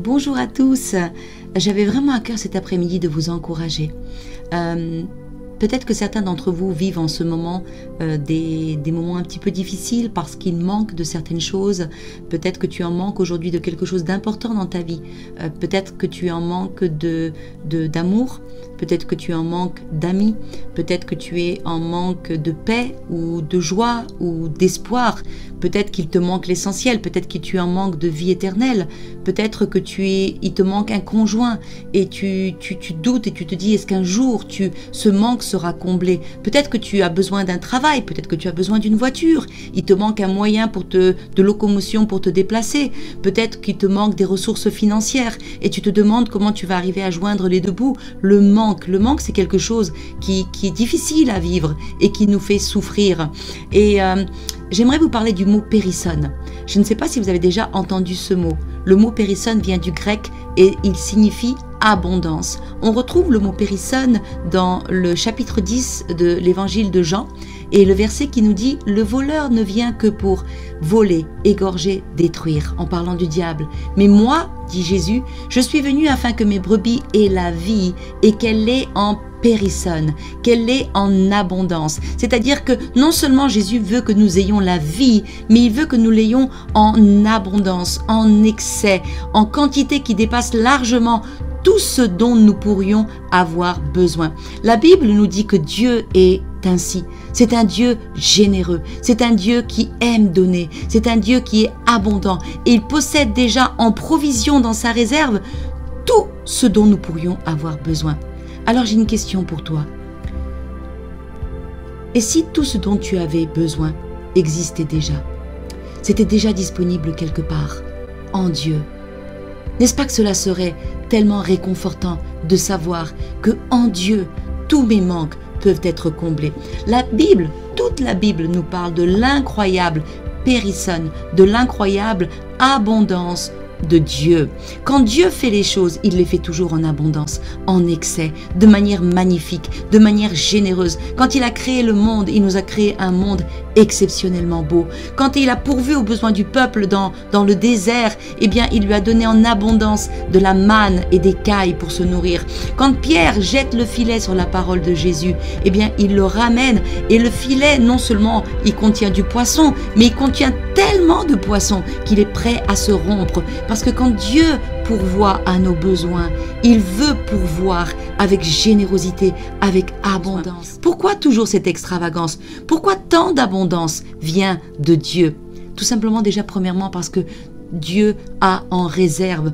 Bonjour à tous. J'avais vraiment à cœur cet après-midi de vous encourager. Peut-être que certains d'entre vous vivent en ce moment des moments un petit peu difficiles parce qu'il manque de certaines choses. Peut-être que tu en manques aujourd'hui de quelque chose d'important dans ta vie. Peut-être que tu en manques d'amour. Peut-être que tu en manques d'amis. Peut-être que tu es en manque de paix ou de joie ou d'espoir. Peut-être qu'il te manque l'essentiel. Peut-être que tu en manques de vie éternelle. Peut-être que il te manque un conjoint et tu doutes et tu te dis est-ce qu'un jour ce manque sera comblé. Peut-être que tu as besoin d'un travail, peut-être que tu as besoin d'une voiture, il te manque un moyen de locomotion pour te déplacer, peut-être qu'il te manque des ressources financières et tu te demandes comment tu vas arriver à joindre les deux bouts. Le manque c'est quelque chose qui est difficile à vivre et qui nous fait souffrir. Et j'aimerais vous parler du mot périsson. Je ne sais pas si vous avez déjà entendu ce mot. Le mot périsson vient du grec et il signifie abondance. On retrouve le mot périsson dans le chapitre 10 de l'évangile de Jean et le verset qui nous dit « Le voleur ne vient que pour voler, égorger, détruire » en parlant du diable. « Mais moi, dit Jésus, je suis venu afin que mes brebis aient la vie et qu'elle l'ait en périsson, qu'elle l'ait en abondance. » C'est-à-dire que non seulement Jésus veut que nous ayons la vie, mais il veut que nous l'ayons en abondance, en excès, en quantité qui dépasse largement tout ce dont nous pourrions avoir besoin. La Bible nous dit que Dieu est ainsi. C'est un Dieu généreux. C'est un Dieu qui aime donner. C'est un Dieu qui est abondant. Et il possède déjà en provision dans sa réserve tout ce dont nous pourrions avoir besoin. Alors j'ai une question pour toi. Et si tout ce dont tu avais besoin existait déjà? C'était déjà disponible quelque part, en Dieu. N'est-ce pas que cela serait tellement réconfortant de savoir que en Dieu, tous mes manques peuvent être comblés? La Bible, toute la Bible nous parle de l'incroyable périsson, de l'incroyable abondance de Dieu. Quand Dieu fait les choses, il les fait toujours en abondance, en excès, de manière magnifique, de manière généreuse. Quand il a créé le monde, il nous a créé un monde exceptionnellement beau. Quand il a pourvu aux besoins du peuple dans le désert, eh bien, il lui a donné en abondance de la manne et des cailles pour se nourrir. Quand Pierre jette le filet sur la parole de Jésus, eh bien, il le ramène et le filet, non seulement il contient du poisson, mais il contient tellement de poissons qu'il est prêt à se rompre. Parce que quand Dieu pourvoit à nos besoins, il veut pourvoir avec générosité, avec abondance. Pourquoi toujours cette extravagance? Pourquoi tant d'abondance vient de Dieu? Tout simplement déjà premièrement parce que Dieu a en réserve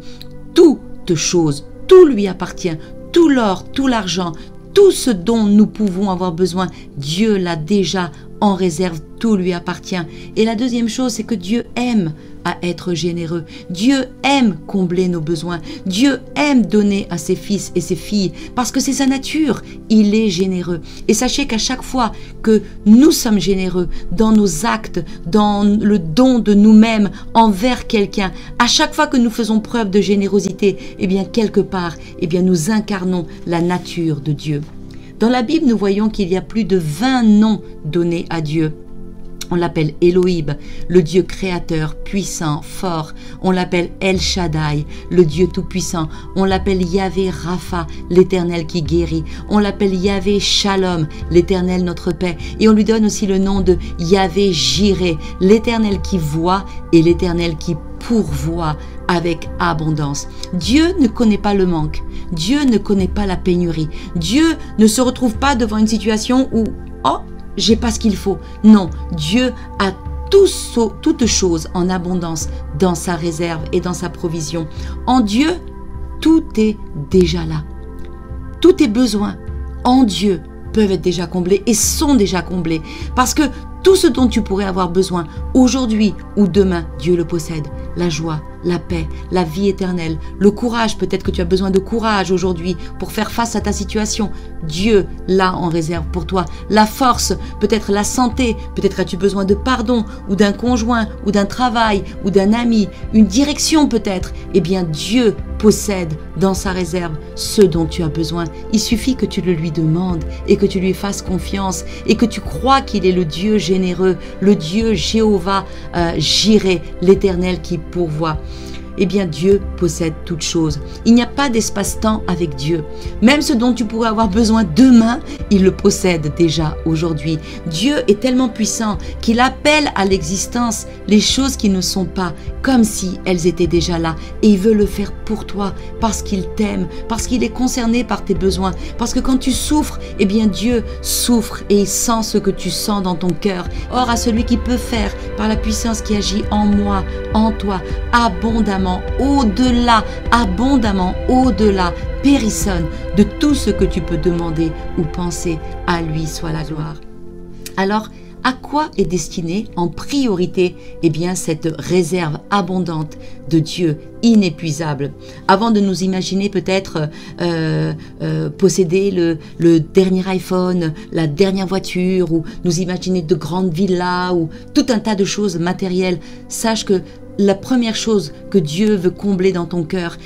toutes choses, tout lui appartient, tout l'or, tout l'argent, tout ce dont nous pouvons avoir besoin, Dieu l'a déjà en réserve, tout lui appartient. Et la deuxième chose, c'est que Dieu aime à être généreux. Dieu aime combler nos besoins. Dieu aime donner à ses fils et ses filles parce que c'est sa nature. Il est généreux. Et sachez qu'à chaque fois que nous sommes généreux dans nos actes, dans le don de nous-mêmes envers quelqu'un, à chaque fois que nous faisons preuve de générosité, eh bien quelque part, eh bien nous incarnons la nature de Dieu. Dans la Bible, nous voyons qu'il y a plus de 20 noms donnés à Dieu. On l'appelle Elohim, le Dieu créateur, puissant, fort. On l'appelle El Shaddai, le Dieu tout-puissant. On l'appelle Yahvé Rapha, l'Éternel qui guérit. On l'appelle Yahvé Shalom, l'Éternel notre paix. Et on lui donne aussi le nom de Yahvé Jireh, l'Éternel qui voit et l'Éternel qui pourvoit avec abondance. Dieu ne connaît pas le manque. Dieu ne connaît pas la pénurie. Dieu ne se retrouve pas devant une situation où « Oh, j'ai pas ce qu'il faut ». Non, Dieu a toutes choses en abondance dans sa réserve et dans sa provision. En Dieu, tout est déjà là. Tous tes besoins en Dieu peuvent être déjà comblés et sont déjà comblés. Parce que tout ce dont tu pourrais avoir besoin aujourd'hui ou demain, Dieu le possède. La joie, la paix, la vie éternelle, le courage. Peut-être que tu as besoin de courage aujourd'hui pour faire face à ta situation. Dieu l'a en réserve pour toi. La force, peut-être la santé, peut-être as-tu besoin de pardon ou d'un conjoint ou d'un travail ou d'un ami, une direction peut-être. Eh bien, Dieu possède dans sa réserve ce dont tu as besoin. Il suffit que tu le lui demandes et que tu lui fasses confiance et que tu crois qu'il est le Dieu généreux, le Dieu Jéhovah Jireh, l'Éternel qui pourvoit. eh bien Dieu possède toutes choses. Il n'y a pas d'espace-temps avec Dieu. Même ce dont tu pourrais avoir besoin demain, il le possède déjà aujourd'hui. Dieu est tellement puissant qu'il appelle à l'existence les choses qui ne sont pas, comme si elles étaient déjà là. Et il veut le faire pour toi, parce qu'il t'aime, parce qu'il est concerné par tes besoins. Parce que quand tu souffres, eh bien Dieu souffre et il sent ce que tu sens dans ton cœur. Or, à celui qui peut faire, par la puissance qui agit en moi, en toi, abondamment, au-delà, périssonne de tout ce que tu peux demander ou penser, à lui soit la gloire. Alors, à quoi est destinée en priorité cette réserve abondante de Dieu, inépuisable? Avant de nous imaginer peut-être posséder le dernier iPhone, la dernière voiture, ou nous imaginer de grandes villas, ou tout un tas de choses matérielles, sache que la première chose que Dieu veut combler dans ton cœur,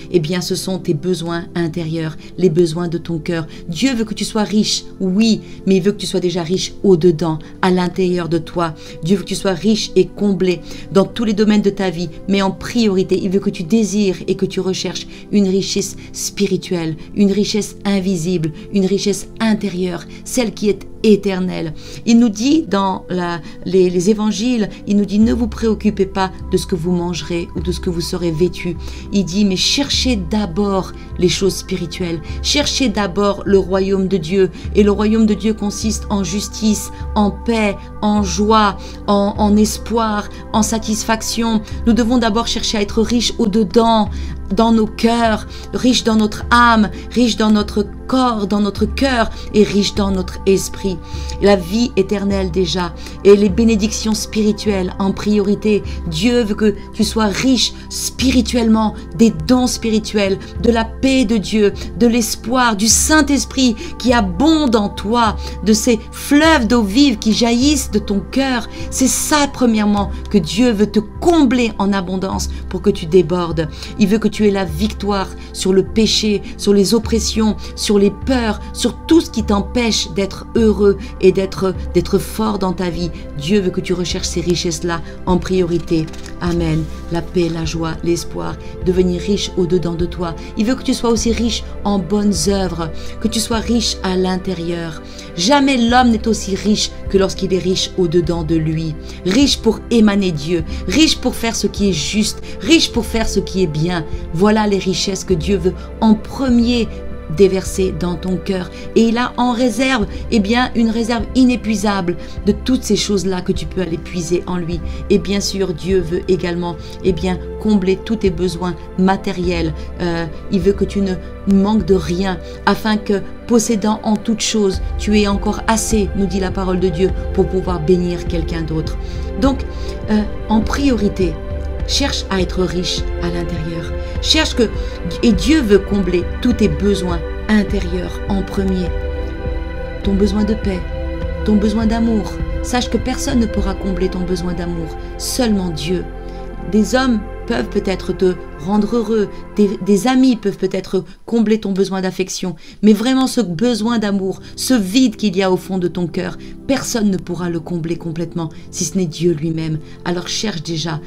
ce sont tes besoins intérieurs, les besoins de ton cœur. Dieu veut que tu sois riche, oui, mais il veut que tu sois déjà riche au-dedans, à l'intérieur de toi. Dieu veut que tu sois riche et comblé dans tous les domaines de ta vie, mais en priorité, il veut que tu désires et que tu recherches une richesse spirituelle, une richesse invisible, une richesse intérieure, celle qui est éternelle. Il nous dit dans les évangiles, il nous dit: ne vous préoccupez pas de ce que vous mangerez ou de ce que vous serez vêtus. Il dit: mais cherchez d'abord les choses spirituelles, cherchez d'abord le royaume de Dieu. Et le royaume de Dieu consiste en justice, en paix, en joie, en espoir, en satisfaction. Nous devons d'abord chercher à être riches au-dedans, dans nos cœurs, riches dans notre âme, riches dans notre corps, dans notre cœur, et riches dans notre esprit. La vie éternelle déjà, et les bénédictions spirituelles en priorité. Dieu veut que tu sois riche spirituellement, des dons spirituels, de la paix de Dieu, de l'espoir, du Saint-Esprit qui abonde en toi, de ces fleuves d'eau vive qui jaillissent de ton cœur. C'est ça premièrement que Dieu veut te combler en abondance pour que tu débordes. Il veut que tu aies la victoire sur le péché, sur les oppressions, sur les peurs, sur tout ce qui t'empêche d'être heureux et d'être fort dans ta vie. Dieu veut que tu recherches ces richesses-là en priorité. Amen. La paix, la joie, l'espoir, devenir riche au-dedans de toi. Il veut que tu sois aussi riche en bonnes œuvres, que tu sois riche à l'intérieur. Jamais l'homme n'est aussi riche que lorsqu'il est riche au-dedans de lui. Riche pour émaner Dieu, riche pour faire ce qui est juste, riche pour faire ce qui est bien. Voilà les richesses que Dieu veut en premier déverser dans ton cœur. Et il a en réserve, une réserve inépuisable de toutes ces choses-là que tu peux aller puiser en lui. Et bien sûr, Dieu veut également, combler tous tes besoins matériels. Il veut que tu ne manques de rien, afin que, possédant en toutes choses, tu aies encore assez, nous dit la parole de Dieu, pour pouvoir bénir quelqu'un d'autre. Donc, en priorité, cherche à être riche à l'intérieur. Et Dieu veut combler tous tes besoins intérieurs en premier. Ton besoin de paix, ton besoin d'amour. Sache que personne ne pourra combler ton besoin d'amour, seulement Dieu. Des hommes peuvent peut-être te rendre heureux, des amis peuvent peut-être combler ton besoin d'affection, mais vraiment ce besoin d'amour, ce vide qu'il y a au fond de ton cœur, personne ne pourra le combler complètement si ce n'est Dieu lui-même. Alors cherche déjà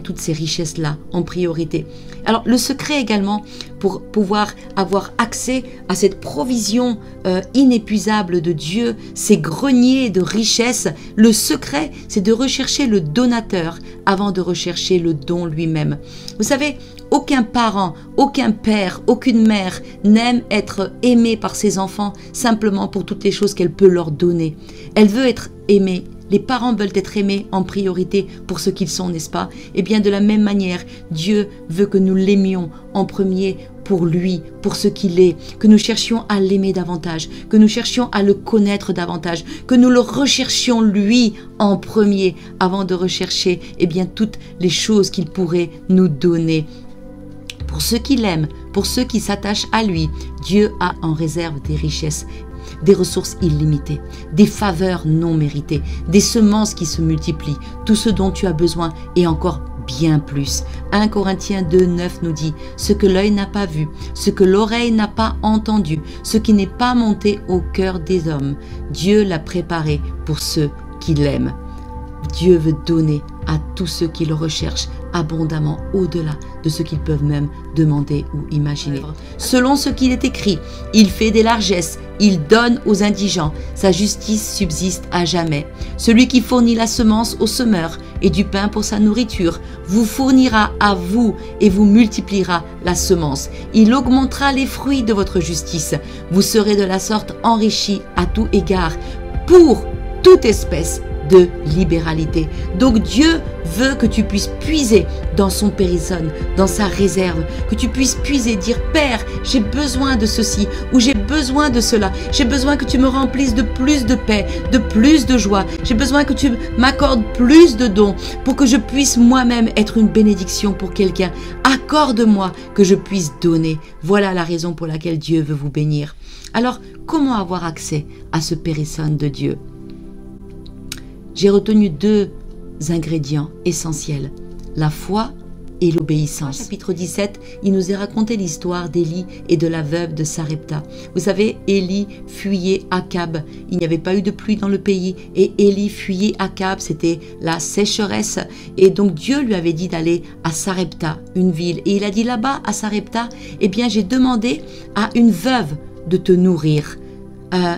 toutes ces richesses-là en priorité. Alors le secret également pour pouvoir avoir accès à cette provision inépuisable de Dieu, ces greniers de richesses, le secret c'est de rechercher le donateur avant de rechercher le don lui-même. Vous savez, aucun parent, aucun père, aucune mère n'aime être aimé par ses enfants simplement pour toutes les choses qu'elle peut leur donner. Elle veut être aimée. Les parents veulent être aimés en priorité pour ce qu'ils sont, n'est-ce pas? De la même manière, Dieu veut que nous l'aimions en premier pour lui, pour ce qu'il est, que nous cherchions à l'aimer davantage, que nous cherchions à le connaître davantage, que nous le recherchions lui en premier avant de rechercher toutes les choses qu'il pourrait nous donner. Pour ceux qui l'aiment, pour ceux qui s'attachent à lui, Dieu a en réserve des richesses, des ressources illimitées, des faveurs non méritées, des semences qui se multiplient, tout ce dont tu as besoin et encore bien plus. 1 Corinthiens 2, 9 nous dit: ce que l'œil n'a pas vu, ce que l'oreille n'a pas entendu, ce qui n'est pas monté au cœur des hommes, Dieu l'a préparé pour ceux qui l'aiment. Dieu veut donner à tous ceux qui le recherchent abondamment au-delà de ce qu'ils peuvent même demander ou imaginer. Selon ce qu'il est écrit, il fait des largesses, il donne aux indigents, sa justice subsiste à jamais. Celui qui fournit la semence au semeur et du pain pour sa nourriture, vous fournira à vous et vous multipliera la semence. Il augmentera les fruits de votre justice. Vous serez de la sorte enrichis à tout égard pour toute espèce de libéralité. Donc Dieu veut que tu puisses puiser dans son périsone, dans sa réserve, que tu puisses puiser, dire Père, j'ai besoin de ceci ou j'ai besoin de cela, j'ai besoin que tu me remplisses de plus de paix, de plus de joie, j'ai besoin que tu m'accordes plus de dons pour que je puisse moi-même être une bénédiction pour quelqu'un. Accorde-moi que je puisse donner. Voilà la raison pour laquelle Dieu veut vous bénir. Alors, comment avoir accès à ce périsone de Dieu? J'ai retenu 2 ingrédients essentiels, la foi et l'obéissance. Chapitre 17, il nous est raconté l'histoire d'Élie et de la veuve de Sarepta. Vous savez, Élie fuyait Akab. Il n'y avait pas eu de pluie dans le pays et Élie fuyait Akab, c'était la sécheresse. Et donc Dieu lui avait dit d'aller à Sarepta, une ville. Et il a dit là-bas à Sarepta, eh bien j'ai demandé à une veuve de te nourrir.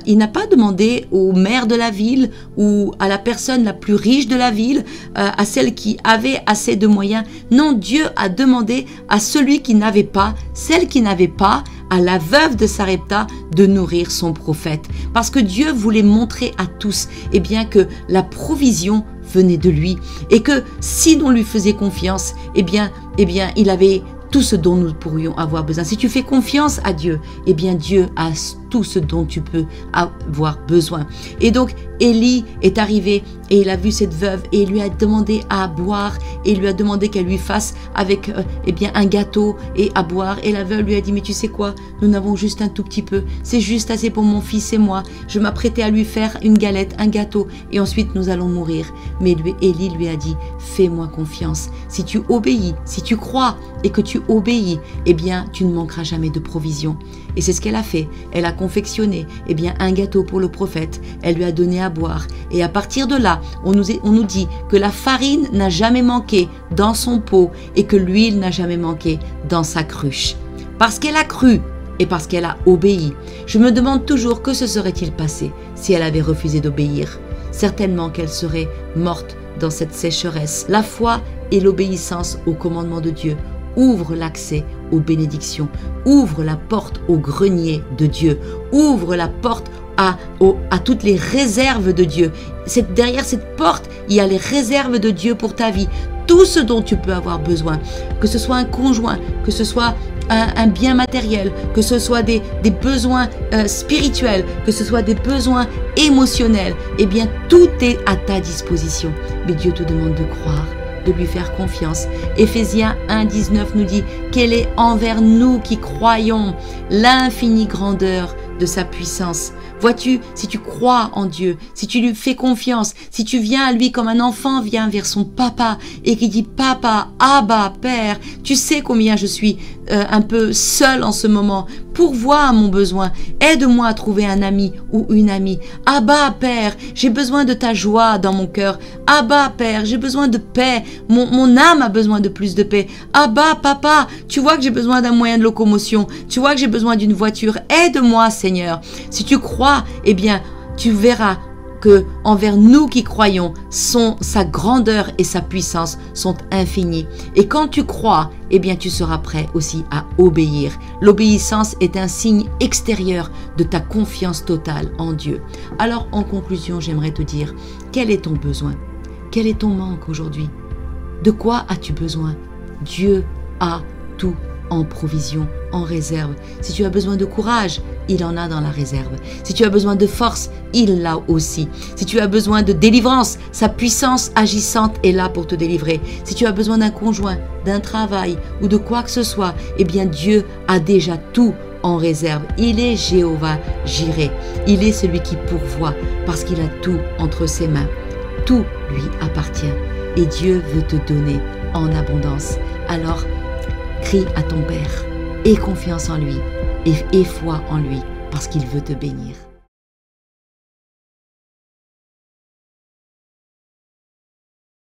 Il n'a pas demandé au maire de la ville ou à la personne la plus riche de la ville, à celle qui avait assez de moyens. Non, Dieu a demandé à celui qui n'avait pas, celle qui n'avait pas, à la veuve de Sarepta de nourrir son prophète. Parce que Dieu voulait montrer à tous eh bien, que la provision venait de lui et que si on lui faisait confiance, eh bien, il avait tout ce dont nous pourrions avoir besoin. Si tu fais confiance à Dieu, eh bien Dieu a tout ce dont tu peux avoir besoin. Et donc Élie est arrivé et il a vu cette veuve et il lui a demandé à boire et il lui a demandé qu'elle lui fasse avec un gâteau et à boire. Et la veuve lui a dit mais tu sais quoi, nous n'avons juste un tout petit peu, c'est juste assez pour mon fils et moi. Je m'apprêtais à lui faire une galette, un gâteau et ensuite nous allons mourir. Mais Élie lui a dit fais-moi confiance. Si tu obéis, si tu crois et que tu obéis, eh bien tu ne manqueras jamais de provision. Et c'est ce qu'elle a fait. Elle a confectionné un gâteau pour le prophète. Elle lui a donné à boire. Et à partir de là, on nous dit que la farine n'a jamais manqué dans son pot et que l'huile n'a jamais manqué dans sa cruche. Parce qu'elle a cru et parce qu'elle a obéi. Je me demande toujours que se serait-il passé si elle avait refusé d'obéir. Certainement qu'elle serait morte dans cette sécheresse. La foi et l'obéissance au commandement de Dieu ouvre l'accès aux bénédictions, ouvre la porte au grenier de Dieu, ouvre la porte à toutes les réserves de Dieu. Derrière cette porte, il y a les réserves de Dieu pour ta vie. Tout ce dont tu peux avoir besoin, que ce soit un conjoint, que ce soit un bien matériel, que ce soit des besoins spirituels, que ce soit des besoins émotionnels, eh bien tout est à ta disposition. Mais Dieu te demande de croire, de lui faire confiance. Éphésiens 1,19 nous dit qu'elle est envers nous qui croyons l'infinie grandeur de sa puissance. Vois-tu, si tu crois en Dieu, si tu lui fais confiance, si tu viens à lui comme un enfant vient vers son papa et qui dit papa, Abba, Père, tu sais combien je suis un peu seul en ce moment, pourvois à mon besoin, aide-moi à trouver un ami ou une amie. Abba, Père, j'ai besoin de ta joie dans mon cœur. Abba, Père, j'ai besoin de paix, mon âme a besoin de plus de paix. Abba, Papa, tu vois que j'ai besoin d'un moyen de locomotion, tu vois que j'ai besoin d'une voiture, aide-moi Seigneur. Si tu crois, eh bien, tu verras que envers nous qui croyons, sa grandeur et sa puissance sont infinies. Et quand tu crois, eh bien, tu seras prêt aussi à obéir. L'obéissance est un signe extérieur de ta confiance totale en Dieu. Alors, en conclusion, j'aimerais te dire, quel est ton besoin? Quel est ton manque aujourd'hui? De quoi as-tu besoin? Dieu a tout en provision, en réserve. Si tu as besoin de courage, il en a dans la réserve. Si tu as besoin de force, il l'a aussi. Si tu as besoin de délivrance, sa puissance agissante est là pour te délivrer. Si tu as besoin d'un conjoint, d'un travail ou de quoi que ce soit, eh bien Dieu a déjà tout en réserve. Il est Jéhovah Jireh. Il est celui qui pourvoit parce qu'il a tout entre ses mains. Tout lui appartient et Dieu veut te donner en abondance. Alors, crie à ton Père, aie confiance en lui et aie foi en lui parce qu'il veut te bénir.